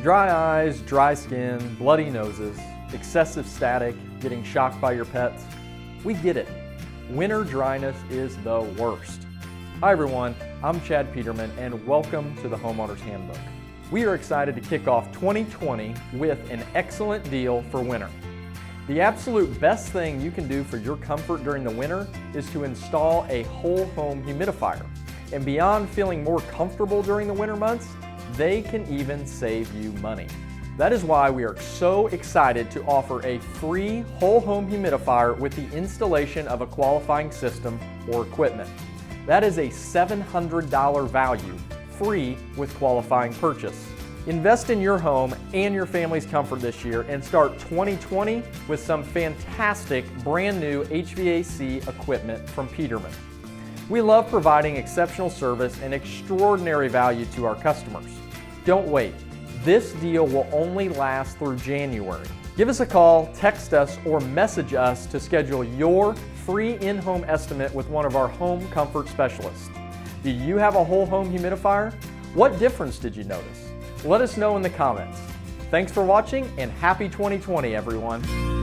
Dry eyes, dry skin, bloody noses, excessive static, getting shocked by your pets. We get it. Winter dryness is the worst. Hi everyone, I'm Chad Peterman and welcome to the Homeowner's Handbook. We are excited to kick off 2020 with an excellent deal for winter. The absolute best thing you can do for your comfort during the winter is to install a whole home humidifier. And beyond feeling more comfortable during the winter months, they can even save you money. That is why we are so excited to offer a free whole home humidifier with the installation of a qualifying system or equipment. That is a $700 value, free with qualifying purchase. Invest in your home and your family's comfort this year and start 2020 with some fantastic brand new HVAC equipment from Peterman. We love providing exceptional service and extraordinary value to our customers. Don't wait. This deal will only last through January. Give us a call, text us, or message us to schedule your free in-home estimate with one of our home comfort specialists. Do you have a whole home humidifier? What difference did you notice? Let us know in the comments. Thanks for watching and happy 2020, everyone.